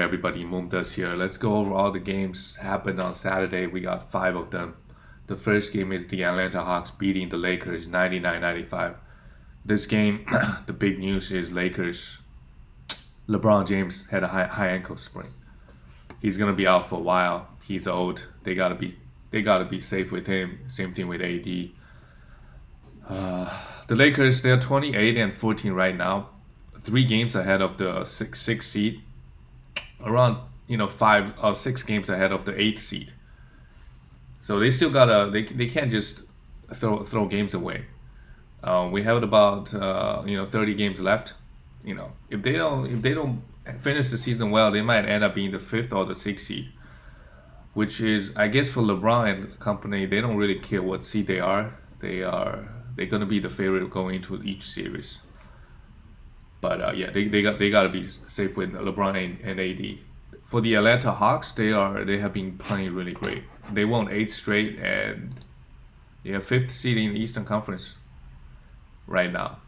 Everybody, Moon does here. Let's go over all the games happened on Saturday. We got five of them. The first game is the Atlanta Hawks beating the Lakers 99-95. This game, the big news is Lakers. LeBron James had a high ankle sprain. He's gonna be out for a while. He's old. They gotta be safe with him. Same thing with AD. The Lakers, they're 28 and 14 right now, 3 games ahead of the six seed, around 5 or 6 games ahead of the eighth seed. So they still gotta they can't just throw games away. We have about 30 games left. If they don't finish the season well, they might end up being the fifth or the sixth seed, which is, I guess, for LeBron and company, they don't really care what seed they are. They're gonna be the favorite going into each series. But yeah, they gotta be safe with LeBron and AD. For the Atlanta Hawks, they have been playing really great. They won 8 straight, and they are fifth seed in the Eastern Conference right now.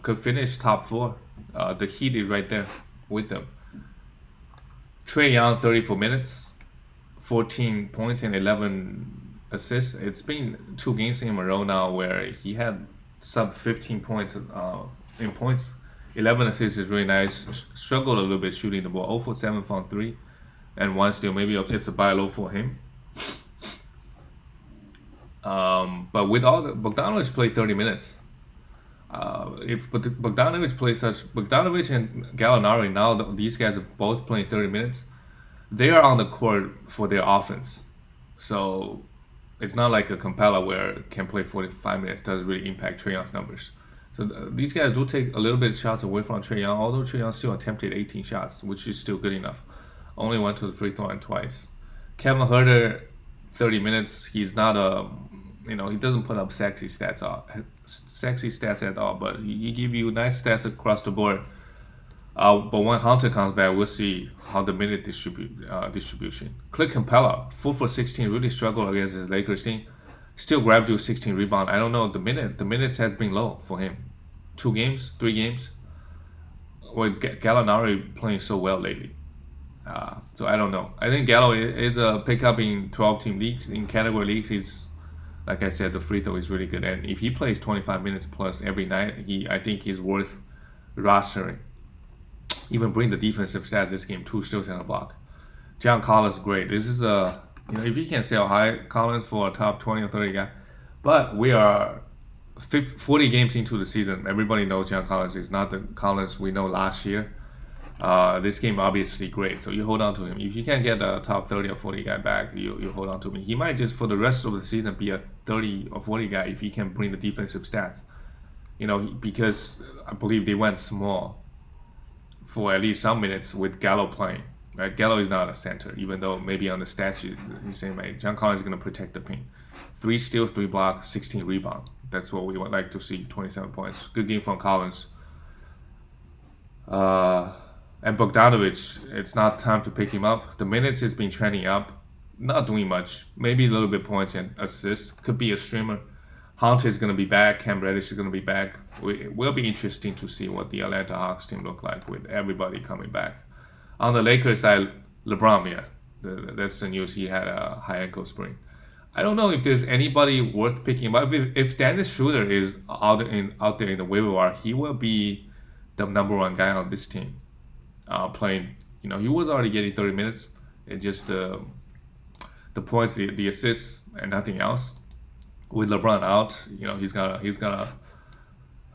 Could finish top four. The Heat is right there with them. Trey Young, 34 minutes, 14 points and 11 assists. It's been 2 games in a row now where he had sub 15 points in points. 11 assists is really nice. Struggled a little bit shooting the ball. 0 for 7 from 3 and 1 steal. Maybe it's a buy low for him. But with all the Bogdanovich played 30 minutes. If Bogdanovich and Gallinari, now these guys are both playing 30 minutes. They are on the court for their offense. So it's not like a Capella where can play 45 minutes doesn't really impact Trae Young's numbers. So these guys do take a little bit of shots away from Trae Young, although Trae Young still attempted 18 shots, which is still good enough. Only went to the free throw line twice. Kevin Huerter, 30 minutes. He's not he doesn't put up sexy stats at all, but he give you nice stats across the board. But when Hunter comes back, we'll see how the minute distribution. Clint Capella, 4 for 16, really struggled against his Lakers team. Still grabbed you 16 rebound. I don't know, the minutes has been low for him. 2 games, 3 games. With Gallinari playing so well lately. So I don't know. I think Gallo is a pickup in 12-team leagues. In category leagues, he's, like I said, the free throw is really good. And if he plays 25 minutes plus every night, I think he's worth rostering. Even bring the defensive stats this game, 2 steals and a block. John Collins, great. This is if you can sell high Collins for a top 20 or 30 guy. But we are 40 games into the season. Everybody knows John Collins is not the Collins we know last year. This game obviously great, so you hold on to him. If you can't get a top 30 or 40 guy back, you hold on to him. He might just for the rest of the season be a 30 or 40 guy if he can bring the defensive stats. Because I believe they went small for at least some minutes with Gallo playing. Right, Gallo is not a center, even though maybe on the stat sheet he's saying like John Collins is going to protect the paint. 3 steals, 3 blocks, 16 rebound. That's what we would like to see. 27 points. Good game from Collins. And Bogdanovich, it's not time to pick him up. The minutes has been trending up, not doing much. Maybe a little bit points and assists. Could be a streamer. Hunter is going to be back. Cam Reddish is going to be back. It will be interesting to see what the Atlanta Hawks team look like with everybody coming back. On the Lakers side, LeBron, that's the news. He had a high ankle sprain. I don't know if there's anybody worth picking up. If Dennis Schroeder is out there in the waiver wire, he will be the number 1 guy on this team. Playing, he was already getting 30 minutes. It just the points, the assists, and nothing else. With LeBron out, he's gonna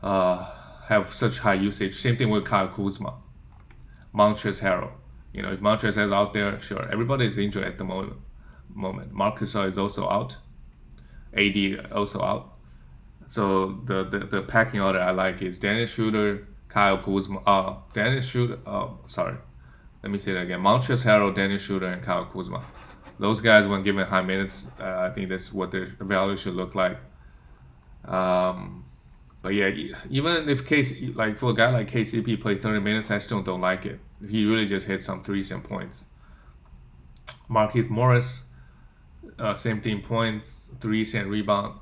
have such high usage. Same thing with Kyle Kuzma. Montrezl Harrell. If Montrezl is out there, sure. Everybody is injured at the moment. Marcus is also out. AD also out. So the packing order I like is Dennis Schroeder, Kyle Kuzma. Dennis Schroeder. Sorry. Let me say that again. Montrezl Harrell, Dennis Schroeder, and Kyle Kuzma. Those guys, when given high minutes, I think that's what their value should look like. But yeah, even if for a guy like KCP play 30 minutes, I still don't like it. He really just hit some threes and points. Markieff Morris, same thing, points, threes and rebound,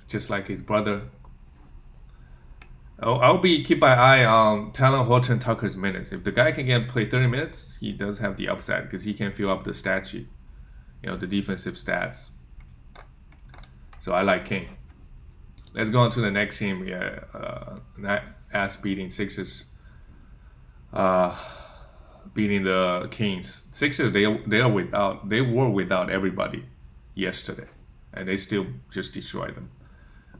just like his brother. I'll be keep my eye on Talon Horton Tucker's minutes. If the guy can get play 30 minutes, he does have the upside because he can fill up the stat sheet, the defensive stats. So I like King. Let's go on to the next team. Yeah, ass beating Sixers, uh, beating the Kings. Sixers they were without everybody yesterday, and they still just destroyed them.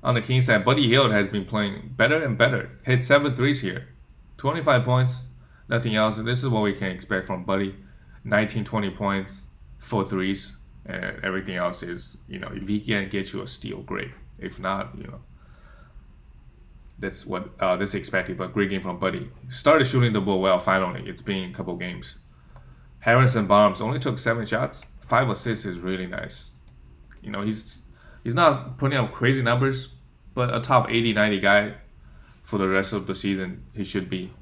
On the Kings side, Buddy Hield has been playing better and better. Hit 7 threes here, 25 points, nothing else. And this is what we can expect from Buddy. 19, 20 points, 4 threes, and everything else is, if he can get you a steal, great. If not, that's expected. But great game from Buddy. Started shooting the ball well. Finally, it's been a couple games. Harrison Barnes only took 7 shots. 5 assists is really nice. He's not putting up crazy numbers, but a top 80, 90 guy for the rest of the season, he should be.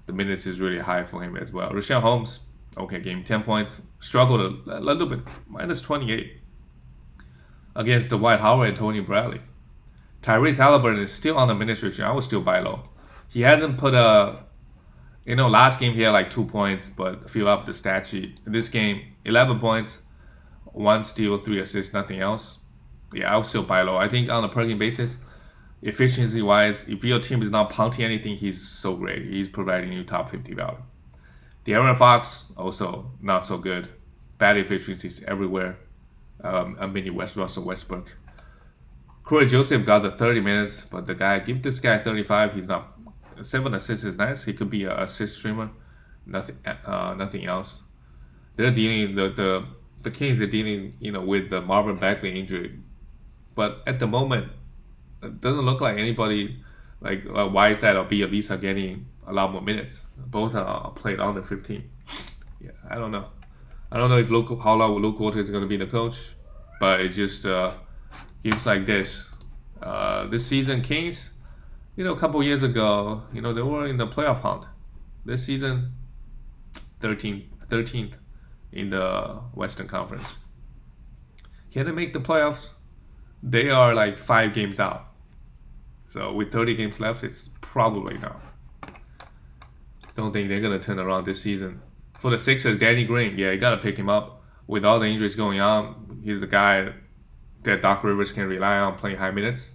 The minutes is really high for him as well. Rashawn Holmes, okay, game 10 points. Struggled a little bit, minus 28 against Dwight Howard and Tony Bradley. Tyrese Halliburton is still on the minute restriction. I would still buy low. He hasn't put last game he had like 2 points, but fill up the stat sheet. This game, 11 points, 1 steal, 3 assists, nothing else. Yeah, I'll still buy low. I think on a per game basis, efficiency wise, if your team is not punting anything, he's so great. He's providing you top 50 value. De'Aaron Fox, also not so good. Bad efficiencies everywhere. A mini Russell Westbrook. Corey Joseph got the 30 minutes, but give this guy 35. He's not. 7 assists is nice. He could be an assist streamer. Nothing else. They're dealing the Kings are dealing with the Marvin Bagley injury, but at the moment, it doesn't look like anybody like Whiteside or Bielisa are getting a lot more minutes. Both are played under 15. Yeah, I don't know. I don't know if how long Luke Walters is going to be the coach, but it just games like this. This season, Kings, a couple years ago, they were in the playoff hunt. This season, 13th in the Western Conference. Can they make the playoffs? They are like 5 games out. So with 30 games left, it's probably not. Don't think they're going to turn around this season. For the Sixers, Danny Green, yeah, you got to pick him up. With all the injuries going on, he's the guy that Doc Rivers can rely on playing high minutes.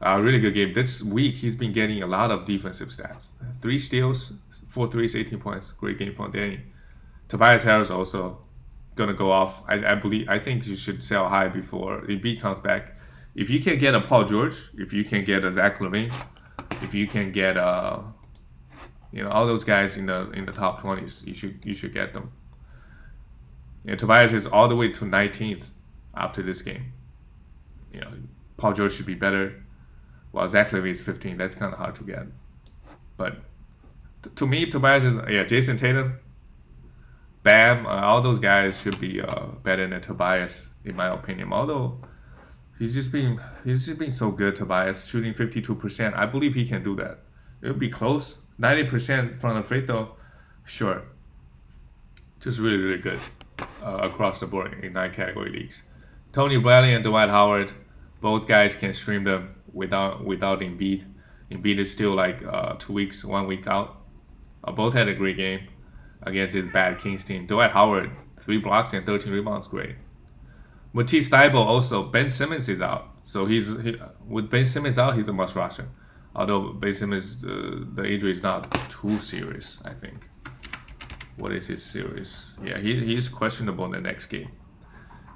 Really good game. This week, he's been getting a lot of defensive stats. 3 steals, 4 threes, 18 points. Great game from Danny. Tobias Harris also gonna go off. I think you should sell high before Embiid comes back. If you can get a Paul George, if you can get a Zach LaVine, if you can get all those guys in the top 20s, you should get them. Tobias is all the way to 19th after this game. Paul George should be better, while Zach LaVine is 15th. That's kind of hard to get. But to me, Tobias is Jason Tatum, Bam, all those guys should be better than Tobias, in my opinion. Although he's just been so good, Tobias, shooting 52%. I believe he can do that. It would be close. 90% from the free throw, sure. Just really, really good across the board in 9 category leagues. Tony Bradley and Dwight Howard, both guys can stream them without Embiid. Embiid is still like 2 weeks, 1 week out. Both had a great game against his bad Kings team. Dwight Howard, 3 blocks and 13 rebounds, great. Matisse Thybulle also. Ben Simmons is out, so with Ben Simmons out, he's a must roster. Although Ben Simmons, the injury is not too serious, I think. What is his serious? Yeah, he's questionable in the next game.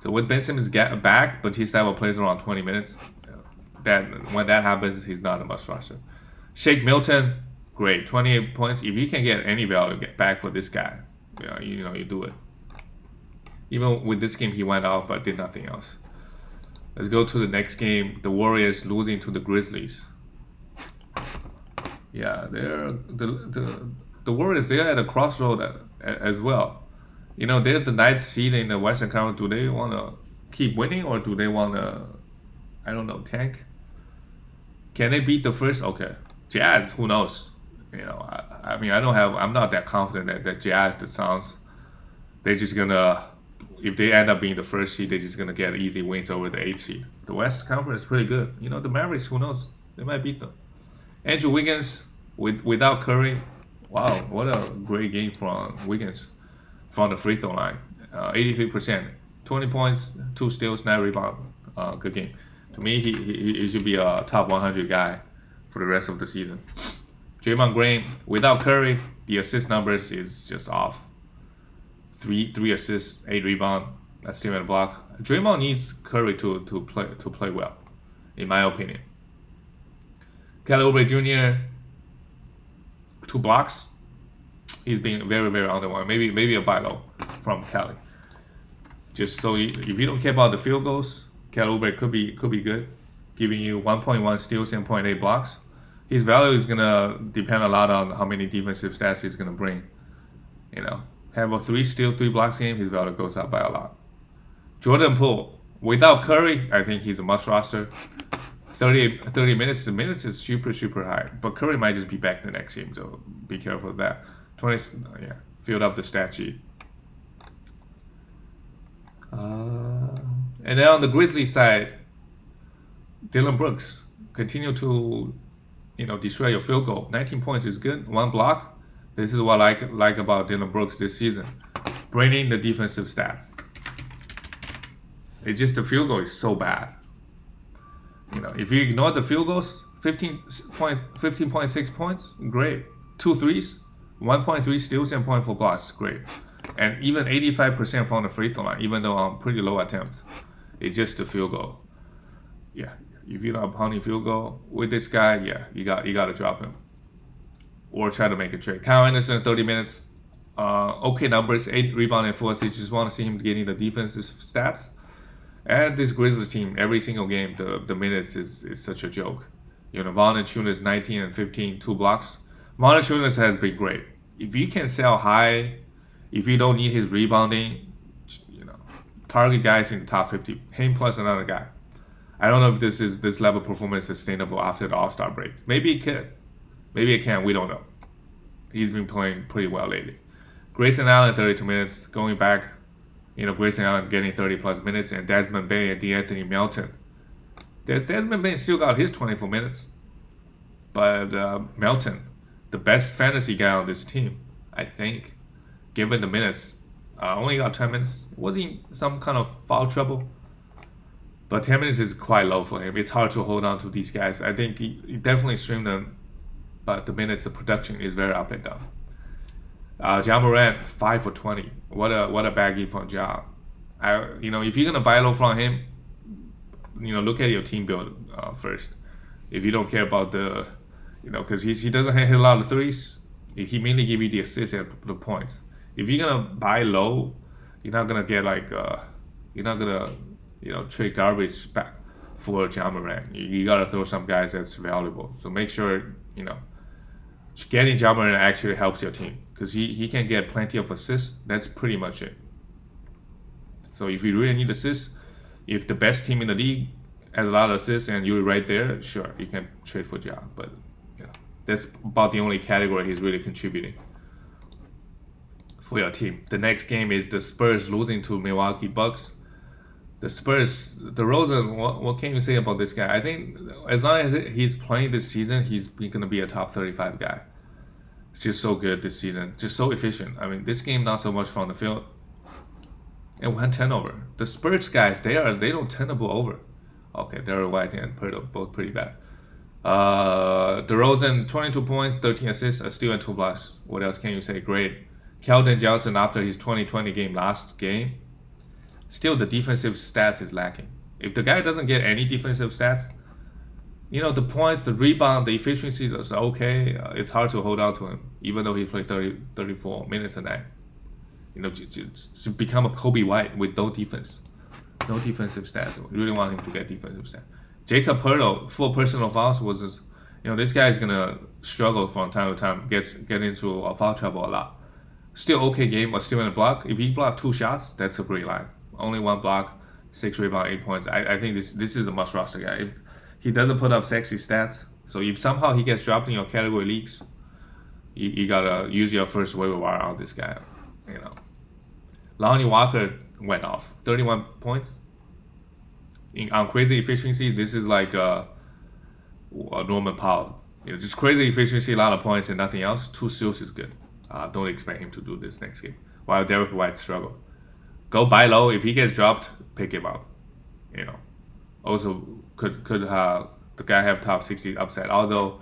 So with Ben Simmons back, Matisse Thybulle plays around 20 minutes. When that happens, he's not a must roster. Shake Milton, great, 28 points. If you can get any value back for this guy, you do it. Even with this game, he went out but did nothing else. Let's go to the next game. The Warriors losing to the Grizzlies. Yeah, the Warriors. They're at a crossroad as well. They're the 9th seed in the Western Conference. Do they want to keep winning or do they want to, tank? Can they beat the first? Okay, Jazz. Who knows? I'm not that confident that Jazz, the Suns, they're just gonna. If they end up being the first seed, they're just gonna get easy wins over the 8th seed. The West Conference is pretty good. The Mavericks. Who knows? They might beat them. Andrew Wiggins without Curry, wow, what a great game from Wiggins from the free throw line. 83%, 20 points, 2 steals, 9 rebounds. Good game. To me, he should be a top 100 guy for the rest of the season. Draymond Green, without Curry, the assist numbers is just off. Three assists, 8 rebounds, a steal and a block. Draymond needs Curry to play well, in my opinion. Kelly Oubre Jr., 2 blocks. He's been very, very underwhelming. Maybe a buy low from Kelly. Just so if you don't care about the field goals, Kelly Oubre could be good, giving you 1.1 steals and 0.8 blocks. His value is gonna depend a lot on how many defensive stats he's gonna bring. Have a 3 steal, 3 blocks game, his value goes up by a lot. Jordan Poole, without Curry, I think he's a must roster. 30 minutes. The minutes is super, super high. But Curry might just be back the next game, so be careful of that. 20, filled up the stat sheet. And then on the Grizzlies side, Dylan Brooks continue to, destroy your field goal. 19 points is good. 1 block. This is what I like about Dylan Brooks this season. Bringing the defensive stats. It's just the field goal is so bad. If you ignore the field goals, 15.6 points, great. 2 threes, 1.3 steals and 0.4 blocks, great. And even 85% from the free throw line, even though I'm pretty low attempts. It's just the field goal. Yeah, if you're not pounding field goal with this guy, you got to drop him. Or try to make a trade. Kyle Anderson, 30 minutes. Okay numbers, 8 rebound and 4 assists. Just want to see him getting the defensive stats. And this Grizzlies team, every single game, the minutes is such a joke. Valanciunas 19 and 15, 2 blocks. Valanciunas has been great. If you can sell high, if you don't need his rebounding, target guys in the top 50. Him plus another guy. I don't know if this level of performance is sustainable after the All-Star break. Maybe it can. Maybe it can. We don't know. He's been playing pretty well lately. Grayson Allen, 32 minutes. Going back, Grayson Allen getting 30 plus minutes, and Desmond Bane and DeAnthony Melton. Desmond Bane still got his 24 minutes. But Melton, the best fantasy guy on this team, I think, given the minutes, only got 10 minutes. Was he some kind of foul trouble? But 10 minutes is quite low for him. It's hard to hold on to these guys. I think he definitely streamed them, but the minutes, the production is very up and down. Ja Morant, 5 for 20. What a bad game from Ja. If you're gonna buy low from him, look at your team build first. If you don't care about because he doesn't hit a lot of threes, he mainly give you the assists and the points. If you're gonna buy low, you're not gonna get you're not gonna trade garbage back for Ja Morant. You gotta throw some guys that's valuable. So make sure getting Ja Morant actually helps your team because he can get plenty of assists. That's pretty much it. So if you really need assists, if the best team in the league has a lot of assists and you're right there, sure, you can trade for Ja. But that's about the only category he's really contributing for your team. The next game is the Spurs losing to Milwaukee Bucks. The Spurs, DeRozan, what can you say about this guy? I think as long as he's playing this season, he's going to be a top 35 guy. It's just so good this season, just so efficient. I mean, this game not so much from the field. And 1 turnover. The Spurs guys, they don't turn the ball over. Okay, Derrick White and Pirtle, both pretty bad. DeRozan, 22 points, 13 assists, a steal and 2 blocks. What else can you say? Great. Keldon Johnson after his 2020 game last game. Still, the defensive stats is lacking. If the guy doesn't get any defensive stats, the points, the rebound, the efficiency is okay. It's hard to hold on to him, even though he played 34 minutes a night. To become a Kobe White with no defense, no defensive stats. We really want him to get defensive stats. Jacob Pirtle, 4 personal fouls was, this guy is gonna struggle from time to time, get into foul trouble a lot. Still okay game, but still in a block. If he blocked 2 shots, that's a great line. Only 1 block, 6 rebound, 8 points. I think this is a must roster guy. If he doesn't put up sexy stats, so if somehow he gets dropped in your category leagues, you gotta use your first waiver wire on this guy. Lonnie Walker went off, 31 points. On crazy efficiency, this is like Norman Powell Just crazy efficiency, a lot of points and nothing else. 2 steals is good. Don't expect him to do this next game. While Derek White struggle. Go buy low. If he gets dropped, pick him up. You know. Also, could the guy have top 60 upside? Although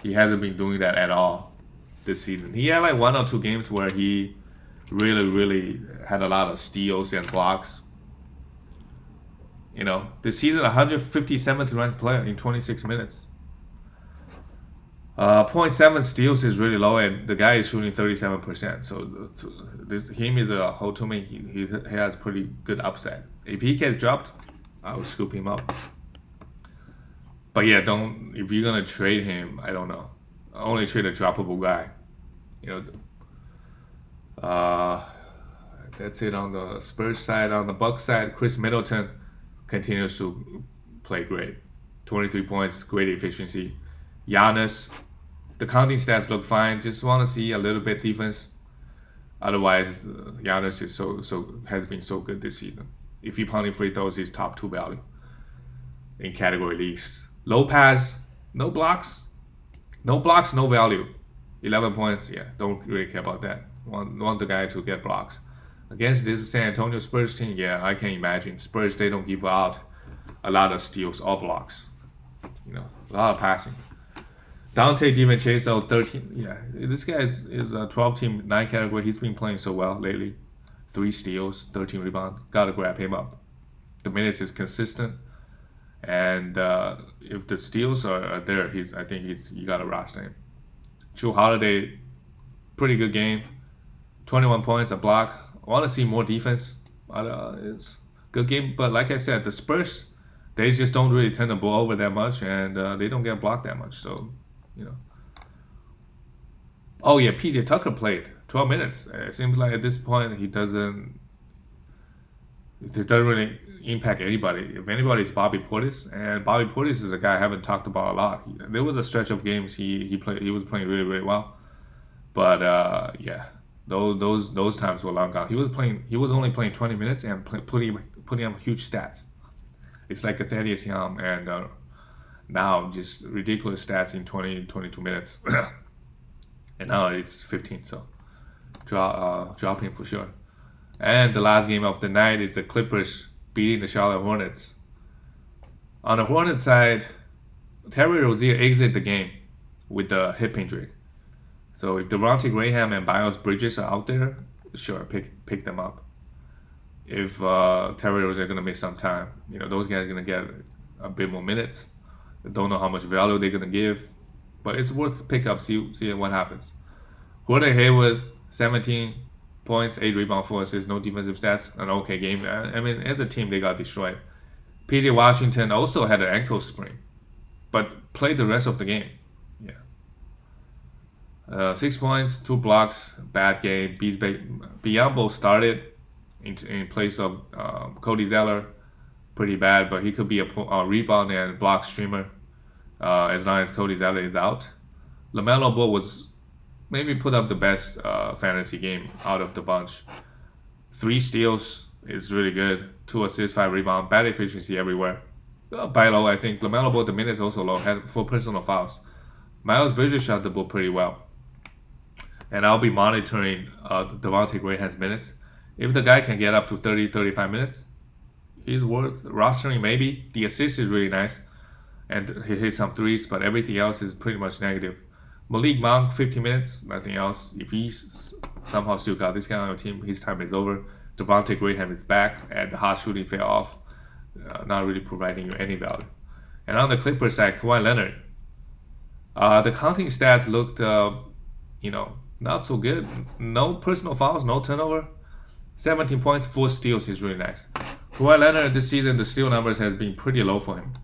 he hasn't been doing that at all this season. He had like 1 or 2 games where he really had a lot of steals and blocks. This season, 157th ranked player in 26 minutes. 0.7 steals is really low, and the guy is shooting 37%. So him is a whole to me. He has pretty good upside. If he gets dropped, I would scoop him up. But yeah, if you're gonna trade him, I don't know. Only trade a droppable guy. That's it on the Spurs side. On the Bucks side, Chris Middleton continues to play great. 23 points, great efficiency. Giannis, the counting stats look fine. Just want to see a little bit defense. Otherwise, Giannis has been so good this season. If he pounding free throws, he's top 2 value in category leagues. Low pass, no blocks, no value. 11 points, yeah, don't really care about that. Want the guy to get blocks. Against this San Antonio Spurs team, yeah, I can imagine. Spurs, they don't give out a lot of steals or blocks. A lot of passing. Dante DiVincenzo, 13. Yeah, this guy is a 12 team 9 category. He's been playing so well lately. 3 steals, 13 rebounds. Gotta grab him up. The minutes is consistent, and if the steals are there, you gotta roster him. Drew Holiday, pretty good game. 21 points, a block. I want to see more defense. It's good game, but like I said, the Spurs, they just don't really turn the ball over that much, and they don't get blocked that much. So, Oh yeah, PJ Tucker played 12 minutes. It seems like at this point he doesn't really impact anybody. If anybody, it's Bobby Portis, and Bobby Portis is a guy I haven't talked about a lot. There was a stretch of games he was playing really well, but yeah. Those times were long gone. He was only playing 20 minutes and putting up huge stats. It's like a Thaddeus Young, and now just ridiculous stats in 22 minutes. And now it's 15, so drop him for sure. And the last game of the night is the Clippers beating the Charlotte Hornets. On the Hornets side, Terry Rozier exited the game with the hip injury. So if Devontae Graham and Miles Bridges are out there, sure, pick them up. If Terry Rozier are gonna miss some time, those guys are gonna get a bit more minutes. I don't know how much value they're gonna give, but it's worth pick up. See what happens. Gordon Hayward, 17 points, 8 rebounds, 4 assists, no defensive stats, an okay game. I mean, as a team, they got destroyed. PJ Washington also had an ankle sprain, but played the rest of the game. Yeah. 6 points, 2 blocks, bad game. Biyombo started in place of Cody Zeller. Pretty bad, but he could be a rebound and block streamer as long as Cody Zeller is out. LaMelo Ball was maybe put up the best fantasy game out of the bunch. 3 steals is really good. 2 assists, 5 rebounds, bad efficiency everywhere. By low, I think LaMelo Ball, the minutes also low, had 4 personal fouls. Miles Bridges shot the ball pretty well. And I'll be monitoring Devontae Graham's minutes. If the guy can get up to 30, 35 minutes, he's worth rostering maybe. The assist is really nice. And he hit some threes, but everything else is pretty much negative. Malik Monk, 50 minutes, nothing else. If he somehow still got this guy on the team, his time is over. Devontae Graham is back, and the hot shooting fell off, not really providing you any value. And on the Clippers side, Kawhi Leonard. The counting stats looked, not so good. No personal fouls, no turnover. 17 points, 4 steals is really nice. Kawhi Leonard this season, the steal numbers has been pretty low for him.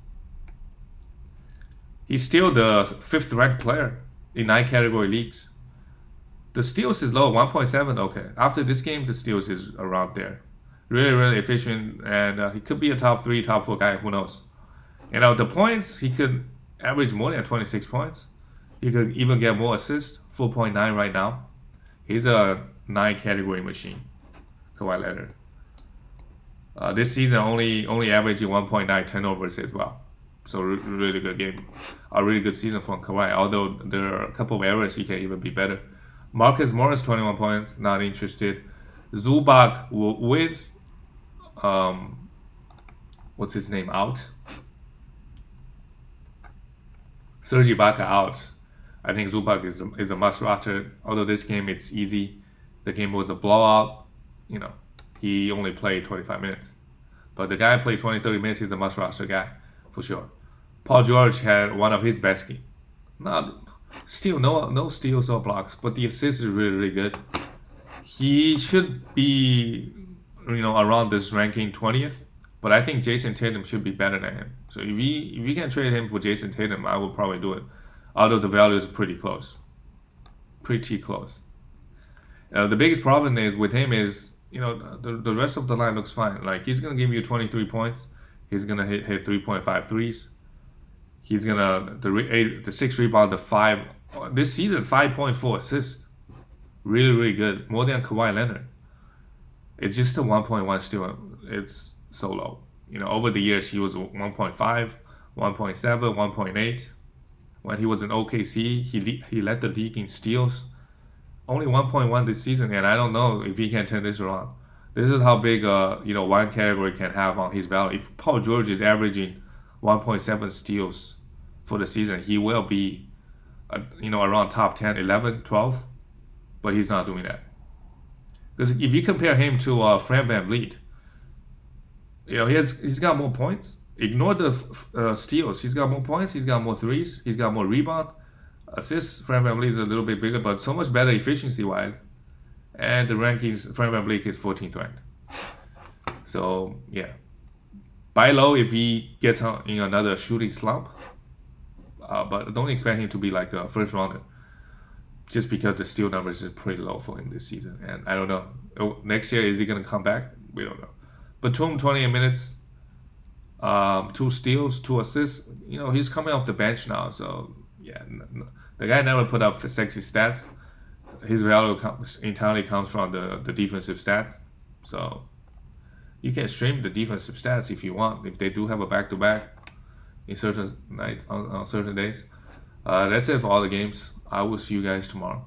He's still the 5th ranked player in 9 category leagues. The steals is low, 1.7. Okay, after this game, the steals is around there. Really efficient, and he could be a top 3, top 4 guy. Who knows? The points, he could average more than 26 points. He could even get more assists, 4.9 right now. He's a 9 category machine, Kawhi Leonard. This season only averaging 1.9 turnovers as well. So really good game, a really good season from Kawhi. Although there are a couple of errors, he can even be better. Marcus Morris 21 points, not interested. Zubac with um, what's his name out? Serge Ibaka out. I think Zubac is a must roster. Although this game it's easy, the game was a blowout. You know, he only played 25 minutes, but the guy played 20 30 minutes. He's a must roster guy for sure. Paul George had one of his best games. Not still no steals or blocks, but the assist is really good. He should be around this ranking 20th, but I think Jason Tatum should be better than him. So if you can trade him for Jason Tatum, I would probably do it. Although the value is pretty close, pretty close. The biggest problem is with him is the rest of the line looks fine. Like he's gonna give you 23 points. He's gonna hit 3.5 threes. He's gonna the 6 rebound, the 5 this season 5.4 assists. Really good, more than Kawhi Leonard. It's just a 1.1 steal. It's so low. Over the years he was 1.5, 1.7, 1.8. When he was in OKC, he led the league in steals. Only 1.1 this season, and I don't know if he can turn this around. This is how big one category can have on his value. If Paul George is averaging 1.7 steals for the season, he will be around top 10, 11, 12, but he's not doing that. Because if you compare him to Fred VanVleet, he's got more points. Ignore the steals. He's got more points. He's got more threes. He's got more rebound. Assists, Fred VanVleet is a little bit bigger, but so much better efficiency-wise. And the rankings, Fred VanVleet is 14th ranked. So, yeah. Buy low if he gets in another shooting slump. But don't expect him to be like a first rounder. Just because the steal numbers is pretty low for him this season. And I don't know. Next year, is he going to come back? We don't know. Batum, 28 minutes. 2 steals, 2 assists. He's coming off the bench now. So, yeah. The guy never put up sexy stats. His value entirely comes from the defensive stats. So you can stream the defensive stats if you want. If they do have a back-to-back in certain nights on certain days. That's it for all the games. I will see you guys tomorrow.